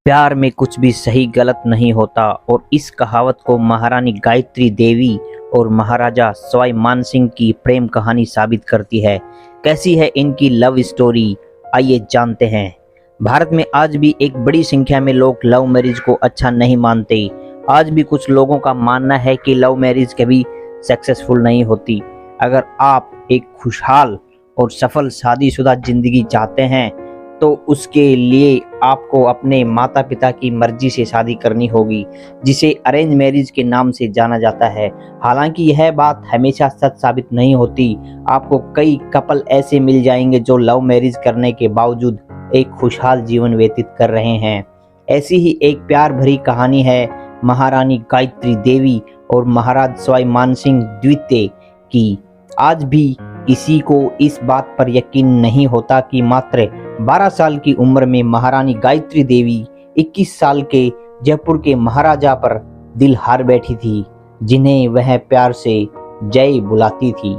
प्यार में कुछ भी सही गलत नहीं होता और इस कहावत को महारानी गायत्री देवी और महाराजा सवाई मानसिंह की प्रेम कहानी साबित करती है। कैसी है इनकी लव स्टोरी, आइए जानते हैं। भारत में आज भी एक बड़ी संख्या में लोग लव मैरिज को अच्छा नहीं मानते। आज भी कुछ लोगों का मानना है कि लव मैरिज कभी सक्सेसफुल नहीं होती। अगर आप एक खुशहाल और सफल शादीशुदा जिंदगी चाहते हैं तो उसके लिए आपको अपने माता पिता की मर्जी से शादी करनी होगी, जिसे अरेंज मैरिज के नाम से जाना जाता है। हालांकि यह बात हमेशा सच साबित नहीं होती। आपको कई कपल ऐसे मिल जाएंगे जो लव मैरिज करने के बावजूद एक खुशहाल जीवन व्यतीत कर रहे हैं। ऐसी ही एक प्यार भरी कहानी है महारानी गायत्री देवी और महाराज सवाई मानसिंह द्वितीय की। आज भी किसी को इस बात पर यकीन नहीं होता कि मात्र 12 साल की उम्र में महारानी गायत्री देवी 21 साल के जयपुर के महाराजा पर दिल हार बैठी थी, जिन्हें वह प्यार से जय बुलाती थी।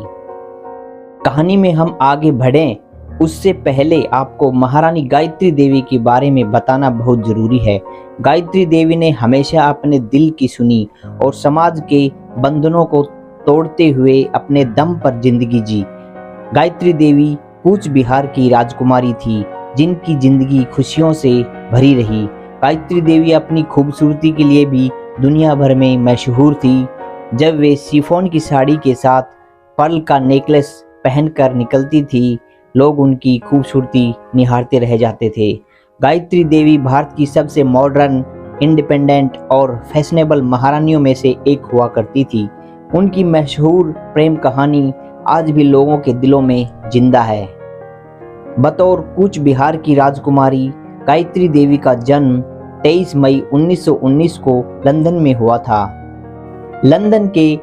कहानी में हम आगे बढ़ें उससे पहले आपको महारानी गायत्री देवी के बारे में बताना बहुत जरूरी है। गायत्री देवी ने हमेशा अपने दिल की सुनी और समाज के बंधनों को तोड़ते हुए अपने दम पर जिंदगी जी। गायत्री देवी कूच बिहार की राजकुमारी थी, जिनकी जिंदगी खुशियों से भरी रही। गायत्री देवी अपनी खूबसूरती के लिए भी दुनिया भर में मशहूर थी। जब वे शिफॉन की साड़ी के साथ पर्ल का नेकलेस पहनकर निकलती थी, लोग उनकी खूबसूरती निहारते रह जाते थे। गायत्री देवी भारत की सबसे मॉडर्न, इंडिपेंडेंट और फैशनेबल महारानियों में से एक हुआ करती थी। उनकी मशहूर प्रेम कहानी आज भी लोगों के दिलों में जिंदा है। बतौर कूच बिहार की राजकुमारी, गायत्री देवी का जन्म 23 मई 1919 को लंदन में हुआ था। लंदन के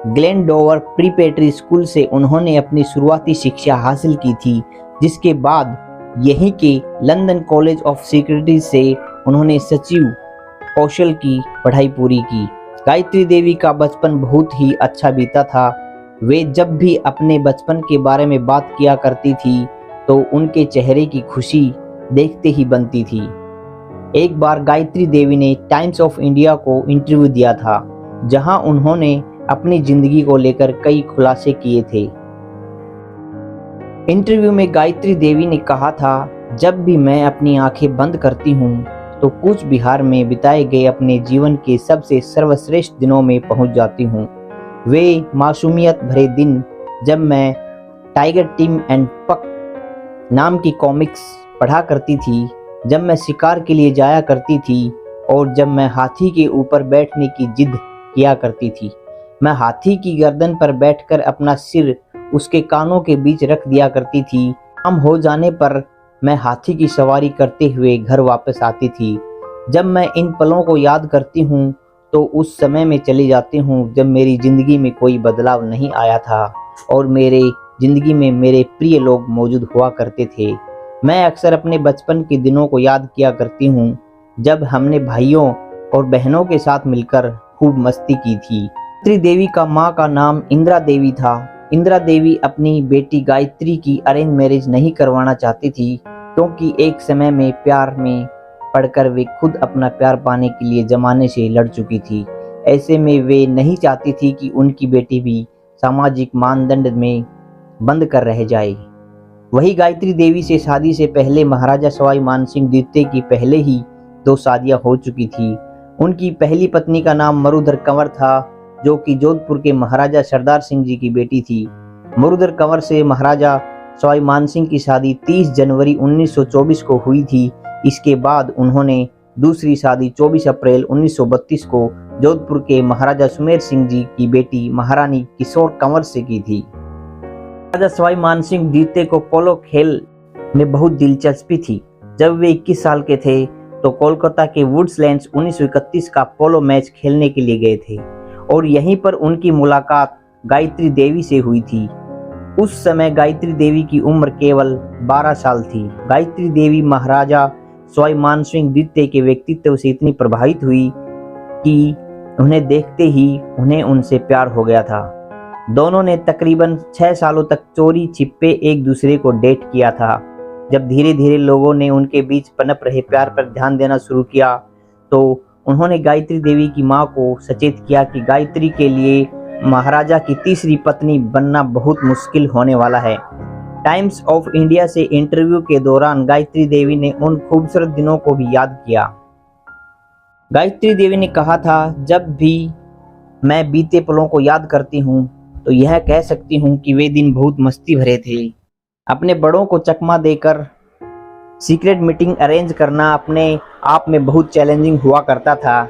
ग्लेनडोवर प्रीपेटरी स्कूल से उन्होंने अपनी शुरुआती शिक्षा हासिल की थी, जिसके बाद यहीं के लंदन कॉलेज ऑफ सिक्योरिटी से उन्होंने सचिव कौशल की पढ़ाई पूरी की। गायत्री देवी का बचपन बहुत ही अच्छा बीता था। वे जब भी अपने बचपन के बारे में बात किया करती थी तो उनके चेहरे की खुशी देखते ही बनती थी। एक बार गायत्री देवी ने टाइम्स ऑफ इंडिया को इंटरव्यू दिया था, जहां उन्होंने अपनी जिंदगी को लेकर कई खुलासे किए थे। इंटरव्यू में गायत्री देवी ने कहा था, जब भी मैं अपनी आंखें बंद करती हूं तो कूच बिहार में बिताए गए अपने जीवन के सबसे सर्वश्रेष्ठ दिनों में पहुंच जाती हूं। वे मासूमियत भरे दिन जब मैं टाइगर टिम एंड पक नाम की कॉमिक्स पढ़ा करती थी, जब मैं शिकार के लिए जाया करती थी और जब मैं हाथी के ऊपर बैठने की जिद किया करती थी। मैं हाथी की गर्दन पर बैठकर अपना सिर उसके कानों के बीच रख दिया करती थी। शाम हो जाने पर मैं हाथी की सवारी करते हुए घर वापस आती थी। जब मैं इन पलों को याद करती हूँ तो उस समय में चली जाती हूँ जब मेरी जिंदगी में कोई बदलाव नहीं आया था और मेरे जिंदगी में मेरे प्रिय लोग मौजूद हुआ करते थे। मैं अक्सर अपने बचपन के दिनों को याद किया करती हूँ, जब हमने भाइयों और बहनों के साथ मिलकर खूब मस्ती की थी। गायत्री देवी का माँ का नाम इंदिरा देवी था। इंदिरा देवी अपनी बेटी गायत्री की अरेंज मैरिज नहीं करवाना चाहती थी, क्योंकि एक समय में प्यार में पढ़कर वे खुद अपना प्यार पाने के लिए जमाने से लड़ चुकी थी। ऐसे में वे नहीं चाहती थी कि उनकी बेटी भी सामाजिक मानदंड में बंद कर रह जाए। वही गायत्री देवी से शादी से पहले महाराजा सवाई मानसिंह द्वितीय की पहले ही 2 शादियां हो चुकी थी। उनकी पहली पत्नी का नाम मरुधर कंवर था, जो कि जोधपुर के महाराजा सरदार सिंह जी की बेटी थी। मरुधर कंवर से महाराजा सवाई मानसिंह की शादी 30 जनवरी 1924 को हुई थी। इसके बाद उन्होंने दूसरी शादी 24 अप्रैल 1932 को जोधपुर के महाराजा सुमेर सिंह जी की बेटी महारानी किशोर कंवर से की थी। महाराजा सवाई मानसिंह द्वितीय को पोलो खेल में बहुत दिलचस्पी थी। जब वे 21 साल के थे तो कोलकाता के वुड्सलैंड्स 1931 का पोलो मैच खेलने के लिए गए थे और यहीं पर उनकी मुलाकात गायत्री देवी से हुई थी। उस समय गायत्री देवी की उम्र केवल 12 साल थी। गायत्री देवी महाराजा सवाई मानसिंह द्वितीय के व्यक्तित्व से इतनी प्रभावित हुई कि उन्हें देखते ही उन्हें उनसे प्यार हो गया था। दोनों ने तकरीबन 6 सालों तक चोरी छिपे एक दूसरे को डेट किया था। जब धीरे धीरे लोगों ने उनके बीच पनप रहे प्यार पर ध्यान देना शुरू किया तो उन्होंने गायत्री देवी की मां को सचेत किया कि गायत्री के लिए महाराजा की तीसरी पत्नी बनना बहुत मुश्किल होने वाला है। टाइम्स ऑफ इंडिया से इंटरव्यू के दौरान गायत्री देवी ने उन खूबसूरत दिनों को भी याद किया। गायत्री देवी ने कहा था, जब भी मैं बीते पलों को याद करती हूँ तो यह कह सकती हूँ कि वे दिन बहुत मस्ती भरे थे। अपने बड़ों को चकमा देकर सीक्रेट मीटिंग अरेंज करना अपने आप में बहुत चैलेंजिंग हुआ करता था।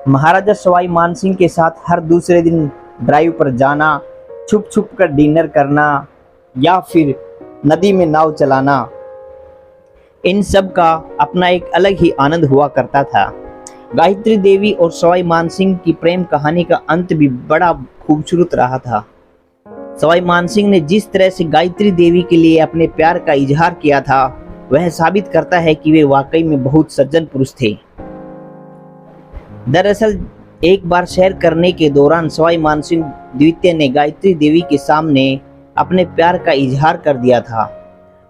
महाराजा सवाई मानसिंह के साथ हर दूसरे दिन ड्राइव पर जाना, छुप छुप कर डिनर करना या फिर नदी में नाव चलाना, इन सब का अपना एक अलग ही आनंद हुआ करता था। गायत्री देवी और सवाई मानसिंह की प्रेम कहानी का अंत भी बड़ा खूबसूरत रहा था। सवाई मानसिंह ने जिस तरह से गायत्री देवी के लिए अपने प्यार का इजहार किया था वह साबित करता है कि वे वाकई में बहुत सज्जन पुरुष थे। दरअसल एक बार सैर करने के दौरान सवाई मानसिंह द्वितीय ने गायत्री देवी के सामने अपने प्यार का इजहार कर दिया था।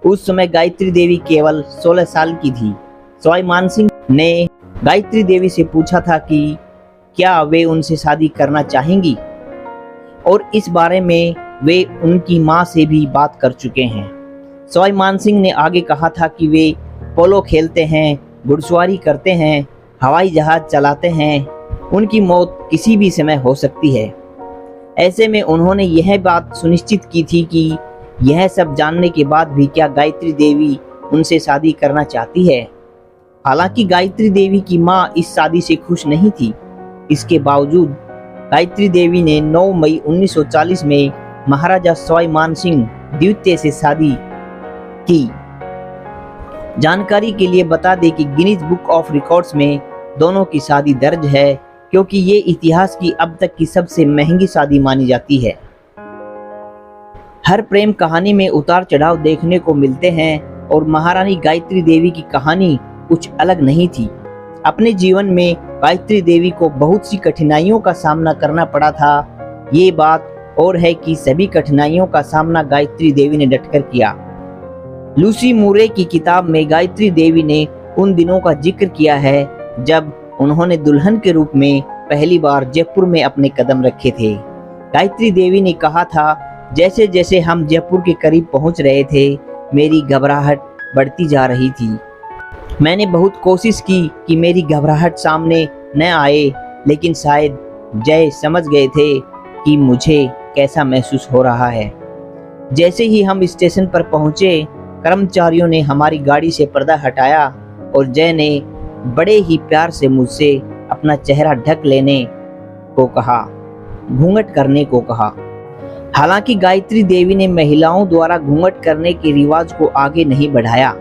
उस समय गायत्री देवी केवल 16 साल की थी। सवाई मानसिंह ने गायत्री देवी से पूछा था कि क्या वे उनसे शादी करना चाहेंगी और इस बारे में वे उनकी मां से भी बात कर चुके हैं। सवाई मानसिंह ने आगे कहा था कि वे पोलो खेलते हैं, घुड़सवारी करते हैं, हवाई जहाज चलाते हैं, उनकी मौत किसी भी समय हो सकती है। ऐसे में उन्होंने यह बात सुनिश्चित की थी कि यह सब जानने के बाद भी क्या गायत्री देवी उनसे शादी करना चाहती है। हालांकि गायत्री देवी की मां इस शादी से खुश नहीं थी। इसके बावजूद गायत्री देवी ने 9 मई 1940 में महाराजा सवाई मानसिंह द्वितीय से शादी की। जानकारी के लिए बता दें कि गिनीज बुक ऑफ रिकॉर्ड्स में दोनों की शादी दर्ज है, क्योंकि ये इतिहास की अब तक की सबसे महंगी शादी मानी जाती है। हर प्रेम कहानी में उतार चढ़ाव देखने को मिलते हैं और महारानी गायत्री देवी की कहानी कुछ अलग नहीं थी। अपने जीवन में गायत्री देवी को बहुत सी कठिनाइयों का सामना करना पड़ा था। ये बात और है कि सभी कठिनाइयों का सामना गायत्री देवी ने डटकर किया। लूसी मूरे की किताब में गायत्री देवी ने उन दिनों का जिक्र किया है जब उन्होंने दुल्हन के रूप में पहली बार जयपुर में अपने कदम रखे थे। गायत्री देवी ने कहा था, जैसे जैसे हम जयपुर के करीब पहुंच रहे थे मेरी घबराहट बढ़ती जा रही थी। मैंने बहुत कोशिश की कि मेरी घबराहट सामने न आए, लेकिन शायद जय समझ गए थे कि मुझे कैसा महसूस हो रहा है। जैसे ही हम स्टेशन पर पहुंचे, कर्मचारियों ने हमारी गाड़ी से पर्दा हटाया और जय ने बड़े ही प्यार से मुझसे अपना चेहरा ढक लेने को कहा, घूंघट करने को कहा। हालांकि गायत्री देवी ने महिलाओं द्वारा घूंघट करने के रिवाज को आगे नहीं बढ़ाया।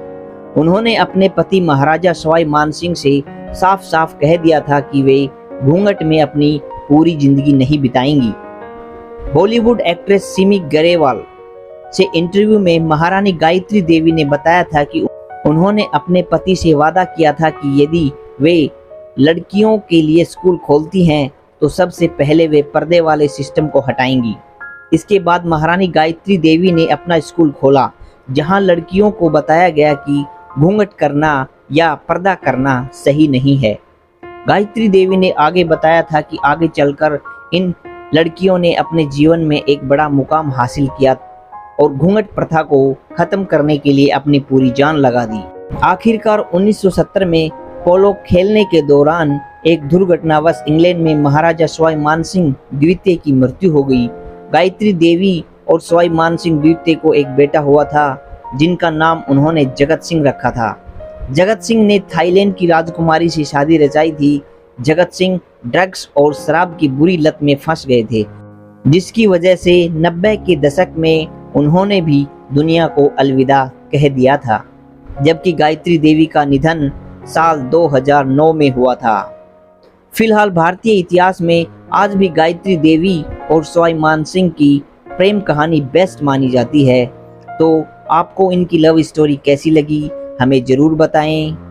उन्होंने अपने पति महाराजा सवाई मानसिंह से साफ साफ कह दिया था कि वे घूंघट में अपनी पूरी जिंदगी नहीं बिताएंगी। बॉलीवुड एक्ट्रेस सिमी गरेवाल से इंटरव्यू में महारानी गायत्री देवी ने बताया था कि उन्होंने अपने पति से वादा किया था कि यदि वे लड़कियों के लिए स्कूल खोलती हैं तो सबसे पहले वे पर्दे वाले सिस्टम को हटाएंगी। इसके बाद महारानी गायत्री देवी ने अपना स्कूल खोला, जहां लड़कियों को बताया गया कि घूंघट करना या पर्दा करना सही नहीं है। गायत्री देवी ने आगे बताया था कि आगे चलकर इन लड़कियों ने अपने जीवन में एक बड़ा मुकाम हासिल किया और घूंघट प्रथा को खत्म करने के लिए अपनी पूरी जान लगा दी। आखिरकार 1970 में पोलो खेलने के दौरान एक दुर्घटनावश इंग्लैंड में महाराजा सवाई मानसिंह द्वितीय की मृत्यु हो गई। गायत्री देवी और सवाई मानसिंह द्वितीय को एक बेटा हुआ था जिनका नाम उन्होंने जगत सिंह रखा था। जगत सिंह ने थाईलैंड की राजकुमारी से शादी रचाई थी। जगत सिंह ड्रग्स और शराब की बुरी लत में फंस गए थे, जिसकी वजह से 90 के दशक में उन्होंने भी दुनिया को अलविदा कह दिया था, जबकि गायत्री देवी का निधन साल 2009 में हुआ था। फिलहाल भारतीय इतिहास में आज भी गायत्री देवी और सवाई मानसिंह की प्रेम कहानी बेस्ट मानी जाती है। तो आपको इनकी लव स्टोरी कैसी लगी हमें ज़रूर बताएं।